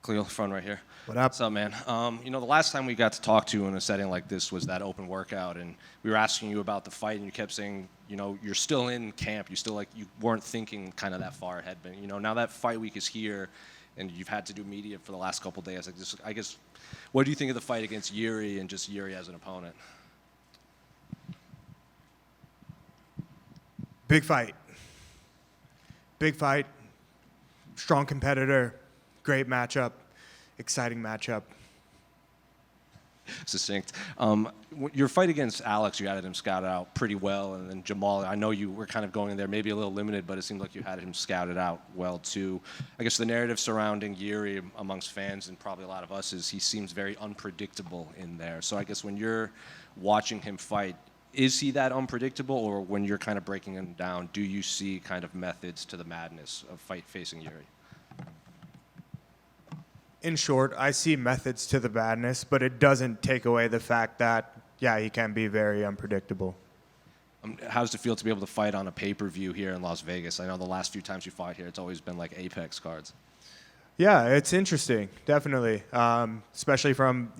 Khalil, front right here. What up? What's up, man? The last time we got to talk to you in a setting like this was that open workout, and we were asking you about the fight, and you kept saying, you're still in camp. You weren't thinking kind of that far ahead. But, now that fight week is here, and you've had to do media for the last couple of days. I guess, what do you think of the fight against Jiri and just Jiri as an opponent? Big fight. Big fight. Strong competitor. Great matchup. Exciting matchup. Succinct. Your fight against Alex, you had him scouted out pretty well, and then Jamal, I know you were kind of going in there maybe a little limited, but it seemed like you had him scouted out well too. I guess the narrative surrounding Jiri amongst fans and probably a lot of us is he seems very unpredictable in there. So I guess when you're watching him fight, is he that unpredictable, or when you're kind of breaking him down, do you see kind of methods to the madness of facing Jiri? In short, I see methods to the madness, but it doesn't take away the fact that, yeah, he can be very unpredictable. How does it feel to be able to fight on a pay-per-view here in Las Vegas? I know the last few times you fought here, it's always been like Apex cards. Yeah, it's interesting, definitely, especially from,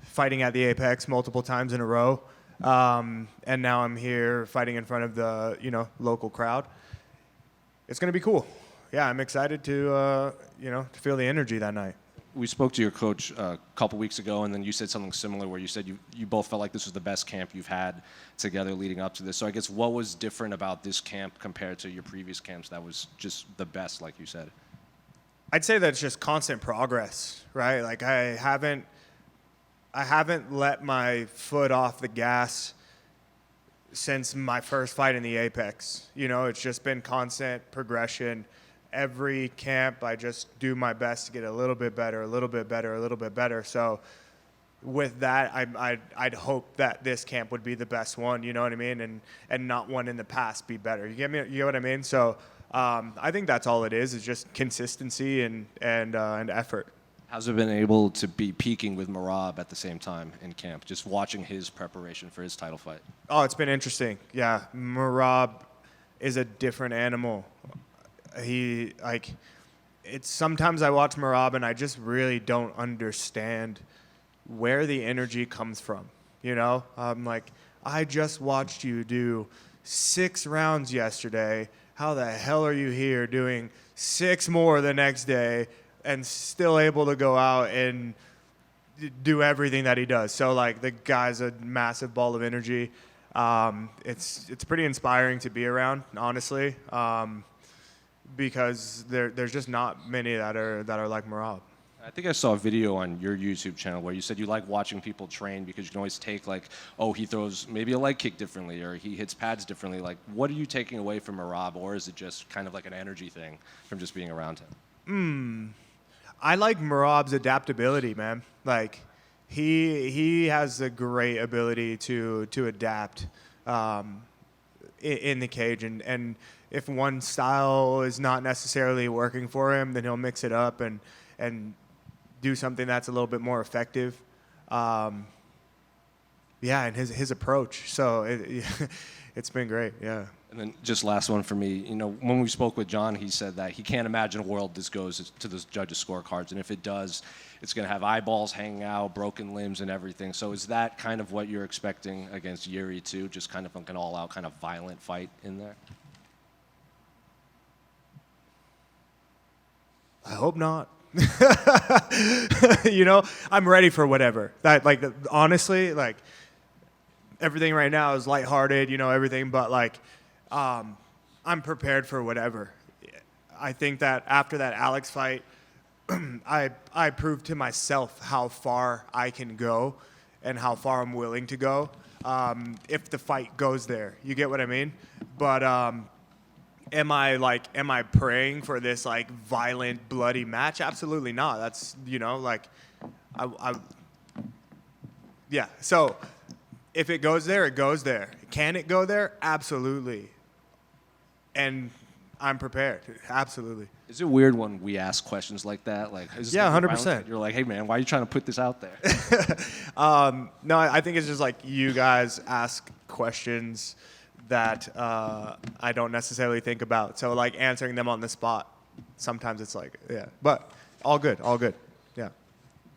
fighting at the Apex multiple times in a row. And now I'm here fighting in front of the, local crowd. It's going to be cool. Yeah, I'm excited to feel the energy that night. We spoke to your coach a couple weeks ago, and then you said something similar where you said you both felt like this was the best camp you've had together leading up to this. So I guess what was different about this camp compared to your previous camps that was just the best, like you said? I'd say that it's just constant progress, right? Like I haven't let my foot off the gas since my first fight in the Apex. It's just been constant progression. Every camp, I just do my best to get a little bit better, a little bit better, a little bit better. So with that, I'd hope that this camp would be the best one, you know what I mean? And not one in the past be better. You get me? You know what I mean? So I think that's all it is just consistency and effort. How's it been able to be peaking with Merab at the same time in camp, just watching his preparation for his title fight? Oh, it's been interesting. Yeah, Merab is a different animal. Sometimes I watch Merab and I just really don't understand where the energy comes from. I'm like, I just watched you do 6 rounds yesterday. How the hell are you here doing 6 more the next day and still able to go out and do everything that he does? So the guy's a massive ball of energy. It's pretty inspiring to be around, honestly. Because there's just not many that are like Merab. I think I saw a video on your YouTube channel where you said you like watching people train because you can always take he throws maybe a leg kick differently or he hits pads differently. What are you taking away from Merab, or is it just kind of like an energy thing from just being around him? I like Merab's adaptability, man. He has a great ability to adapt in the cage, and if one style is not necessarily working for him, then he'll mix it up and do something that's a little bit more effective. And his approach. So it's been great, yeah. And then just last one for me. When we spoke with John, he said that he can't imagine a world this goes to the judges' scorecards. And if it does, it's going to have eyeballs hanging out, broken limbs, and everything. So is that kind of what you're expecting against Jiri too? Just kind of like an all-out kind of violent fight in there? I hope not. I'm ready for whatever. Honestly, everything right now is lighthearted, everything, but I'm prepared for whatever. I think that after that Alex fight, I proved to myself how far I can go and how far I'm willing to go if the fight goes there. You get what I mean? But Am I praying for this violent, bloody match? Absolutely not. That's yeah. So if it goes there, it goes there. Can it go there? Absolutely. And I'm prepared. Absolutely. Is it weird when we ask questions like that? Yeah, 100%. You're like, hey man, why are you trying to put this out there? No, I think it's just you guys ask questions that I don't necessarily think about. So answering them on the spot, sometimes it's yeah. But All good, all good. Yeah.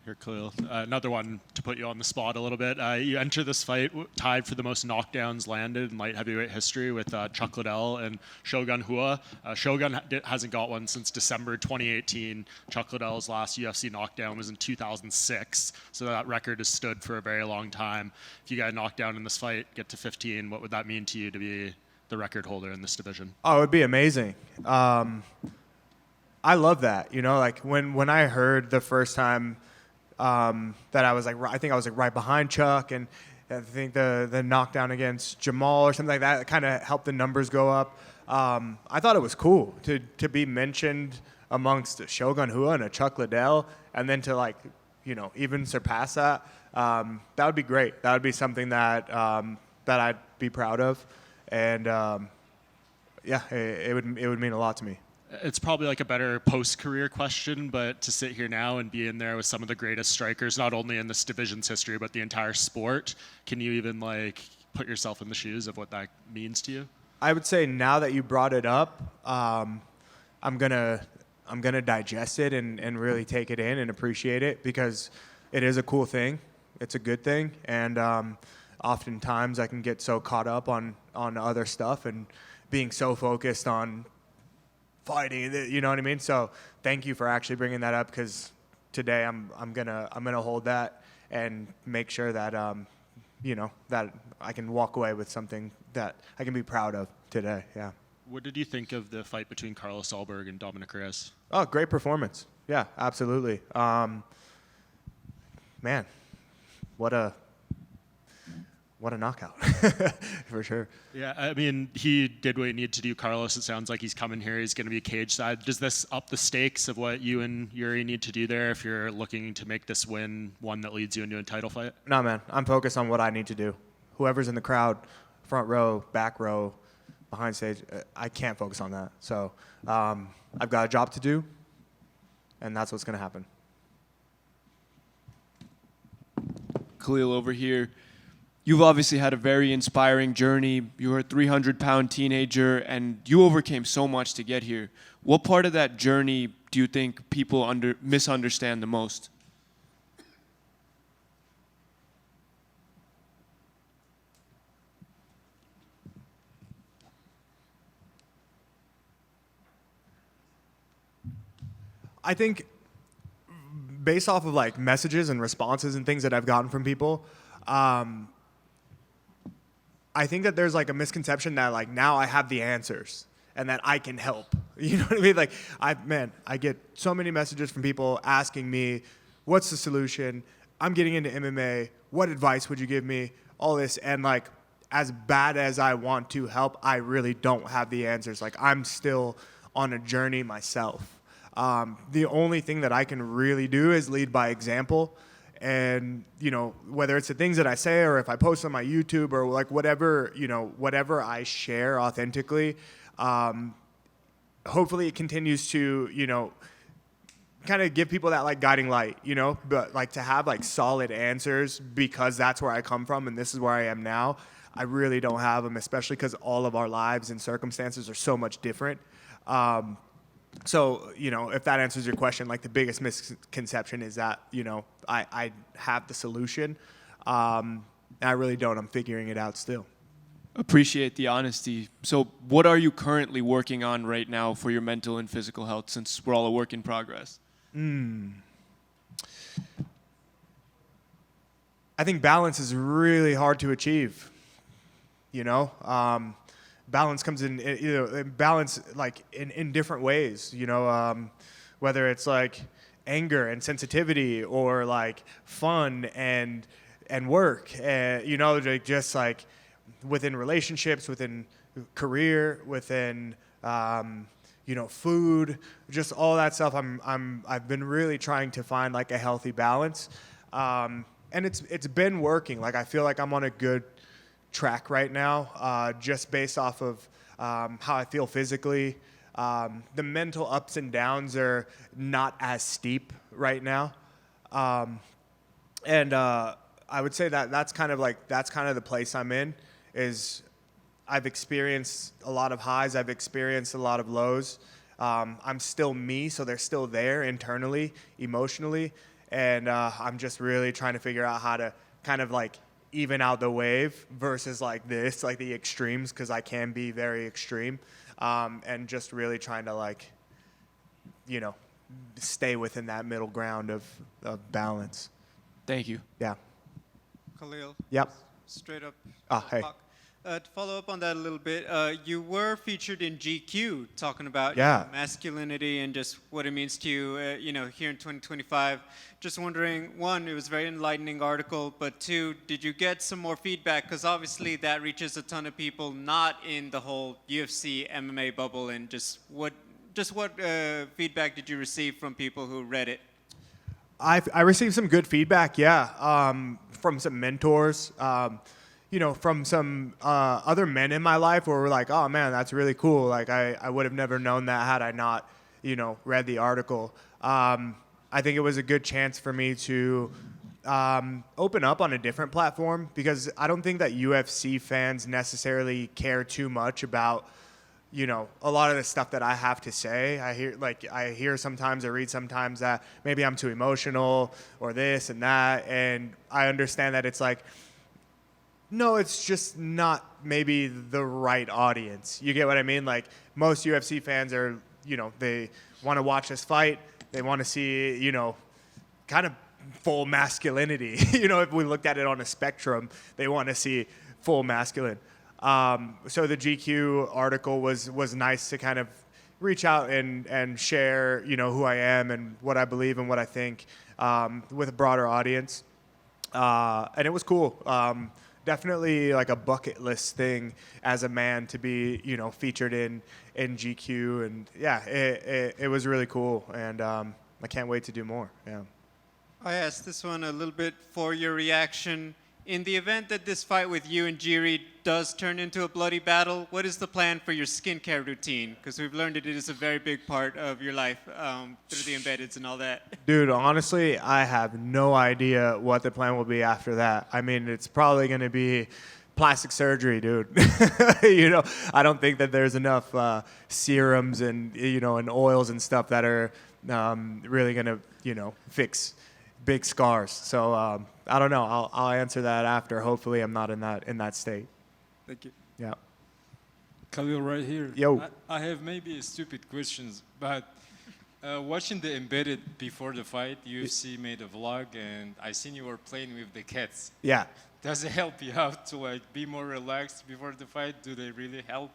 Here, Khalil. Another one to put you on the spot a little bit. You enter this fight tied for the most knockdowns landed in light heavyweight history with Chuck Liddell and Shogun Rua. Shogun hasn't got one since December 2018. Chuck Liddell's last UFC knockdown was in 2006, so that record has stood for a very long time. If you got a knockdown in this fight, get to 15, what would that mean to you to be the record holder in this division? Oh, it would be amazing. I love that. You know, like when I heard the first time that I was like, I think I was like right behind Chuck, and I think the knockdown against Jamal or something like that kind of helped the numbers go up. I thought it was cool to be mentioned amongst a Shogun Rua and a Chuck Liddell, and then to like, you know, even surpass that. That would be great. That would be something that that I'd be proud of, and yeah, it would mean a lot to me. It's probably like a better post-career question, but to sit here now and be in there with some of the greatest strikers, not only in this division's history, but the entire sport, can you even like put yourself in the shoes of what that means to you? I would say now that you brought it up, I'm gonna digest it and really take it in and appreciate it, because it is a cool thing. It's a good thing, and oftentimes I can get so caught up on other stuff and being so focused on fighting, you know what I mean? So thank you for actually bringing that up, because today I'm gonna hold that and make sure that you know, that I can walk away with something that I can be proud of today. Yeah. What did you think of the fight between Carlos Ulberg and Dominic Reyes? Oh, great performance. Yeah, absolutely. Man, what a knockout, for sure. Yeah, I mean, he did what he needed to do. Carlos, it sounds like he's coming here. He's going to be cage side. Does this up the stakes of what you and Jiri need to do there if you're looking to make this win one that leads you into a title fight? No, man. I'm focused on what I need to do. Whoever's in the crowd, front row, back row, behind stage, I can't focus on that. So I've got a job to do, and that's what's going to happen. Khalil over here. You've obviously had a very inspiring journey. You were a 300-pound teenager, and you overcame so much to get here. What part of that journey do you think people misunderstand the most? I think based off of like messages and responses and things that I've gotten from people, I think that there's like a misconception that like now I have the answers and that I can help. You know what I mean? Like I get so many messages from people asking me, what's the solution? I'm getting into MMA. What advice would you give me? All this. And like, as bad as I want to help, I really don't have the answers. Like, I'm still on a journey myself. The only thing that I can really do is lead by example. And, you know, whether it's the things that I say or if I post on my YouTube or like whatever, you know, whatever I share authentically, hopefully it continues to, you know, kind of give people that like guiding light, you know, but like to have like solid answers, because that's where I come from and this is where I am now. I really don't have them, especially because all of our lives and circumstances are so much different. So, you know, if that answers your question, like the biggest misconception is that, you know, I have the solution. And I really don't. I'm figuring it out still. Appreciate the honesty. So what are you currently working on right now for your mental and physical health, since we're all a work in progress? I think balance is really hard to achieve, you know? Balance comes in, you know, balance like in different ways, you know, whether it's like anger and sensitivity or like fun and work, you know, just like within relationships, within career, within, you know, food, just all that stuff. I've been really trying to find like a healthy balance. And it's been working. Like, I feel like I'm on a good track right now, just based off of how I feel physically. The mental ups and downs are not as steep right now. And I would say that that's kind of the place I'm in. Is I've experienced a lot of highs, I've experienced a lot of lows, I'm still me, so they're still there internally, emotionally, and I'm just really trying to figure out how to kind of like even out the wave versus like this, like the extremes, because I can be very extreme, and just really trying to like, you know, stay within that middle ground of balance. Thank you. Yeah. Khalil. Yep. Straight up. Hey. Talk. To follow up on that a little bit, you were featured in GQ talking about masculinity and just what it means to you, here in 2025. Just wondering, one, it was a very enlightening article, but two, did you get some more feedback? Because obviously that reaches a ton of people not in the whole UFC MMA bubble, and just what feedback did you receive from people who read it? I received some good feedback, from some mentors, from some other men in my life where we're like, oh man, that's really cool. Like I would have never known that had I not, read the article. I think it was a good chance for me to open up on a different platform, because I don't think that UFC fans necessarily care too much about, a lot of the stuff that I have to say. I hear sometimes, I read sometimes that maybe I'm too emotional or this and that. And I understand that it's like, no, it's just not maybe the right audience. You get what I mean? Like most UFC fans are, they want to watch us fight. They want to see, kind of full masculinity. If we looked at it on a spectrum, they want to see full masculine. So the GQ article was nice to kind of reach out and share, who I am and what I believe and what I think with a broader audience. And it was cool. Definitely like a bucket list thing as a man to be, featured in GQ. And yeah, it was really cool. And I can't wait to do more. Yeah. I asked this one a little bit for your reaction. In the event that this fight with you and Jiri does turn into a bloody battle, what is the plan for your skincare routine? Because we've learned that it is a very big part of your life through the embeddeds and all that. Dude, honestly, I have no idea what the plan will be after that. I mean, it's probably going to be plastic surgery, dude. I don't think that there's enough serums and, and oils and stuff that are really going to, fix big scars. So I don't know. I'll answer that after. Hopefully, I'm not in that state. Thank you. Yeah. Khalil, right here. Yo. I have maybe stupid questions, but watching the embedded before the fight, UFC made a vlog, and I seen you were playing with the cats. Yeah. Does it help you out to like be more relaxed before the fight? Do they really help?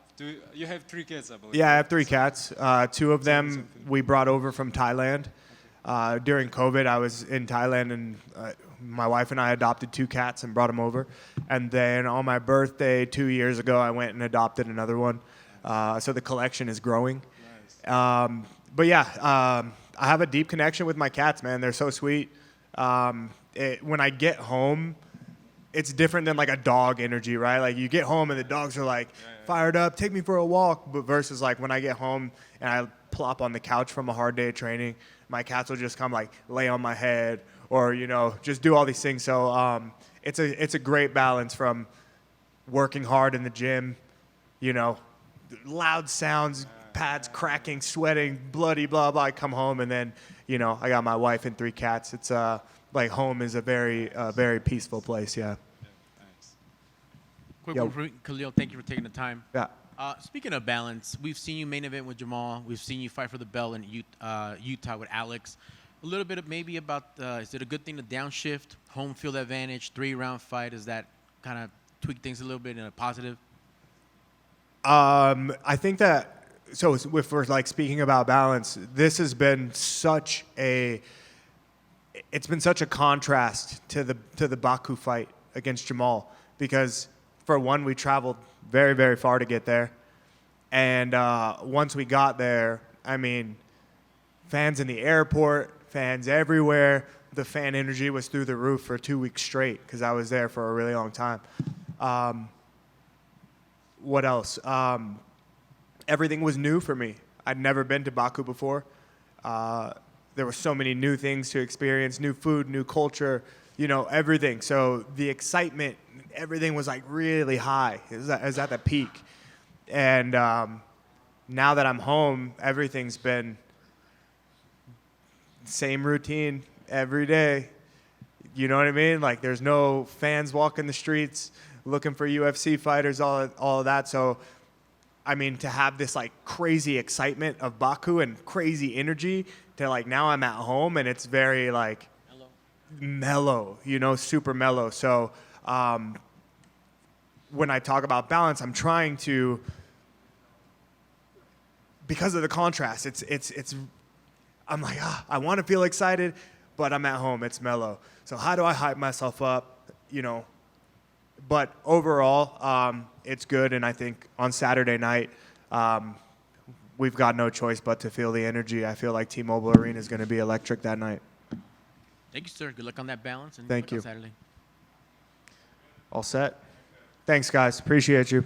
You have 3 cats, I believe? Yeah, I have 3 cats. 2 of them we brought over from Thailand. During COVID, I was in Thailand, and my wife and I adopted 2 cats and brought them over. And then on my birthday 2 years ago, I went and adopted another one. So the collection is growing. Nice. But yeah, I have a deep connection with my cats, man. They're so sweet. When I get home, it's different than like a dog energy, right? Like you get home and the dogs are like fired up, take me for a walk. But versus like when I get home and I plop on the couch from a hard day of training, my cats will just come like lay on my head or, just do all these things. So it's a great balance from working hard in the gym, loud sounds, pads cracking, sweating, bloody, blah, blah. I come home and then, I got my wife and 3 cats. It's like home is a very peaceful place. Yeah. Thanks. Quick Yo. one for Khalil. Thank you for taking the time. Yeah. Speaking of balance, we've seen you main event with Jamal. We've seen you fight for the belt in Utah with Alex. A little bit of maybe about, is it a good thing to downshift, home field advantage, 3-round fight? Does that kind of tweak things a little bit in a positive? I think that, so if we're like speaking about balance, this has been such a contrast to the Baku fight against Jamal, because for one, we traveled very, very far to get there. And once we got there, I mean, fans in the airport, fans everywhere. The fan energy was through the roof for 2 weeks straight because I was there for a really long time. What else? Everything was new for me. I'd never been to Baku before. There were so many new things to experience, new food, new culture, everything. So the excitement, everything was like really high. It was at the peak. And now that I'm home, everything's been same routine every day. You know what I mean? Like, there's no fans walking the streets looking for UFC fighters, all of that. So, I mean, to have this like crazy excitement of Baku and crazy energy to like now I'm at home and it's very like mellow, you know, super mellow. So when I talk about balance, I'm trying to, because of the contrast, it's I'm like, I want to feel excited, but I'm at home, it's mellow. So how do I hype myself up, you know? But overall, it's good, and I think on Saturday night, we've got no choice but to feel the energy. I feel like T-Mobile Arena is going to be electric that night. Thank you, sir. Good luck on that balance. And Thank good luck you. on Saturday. All set? Thanks, guys. Appreciate you.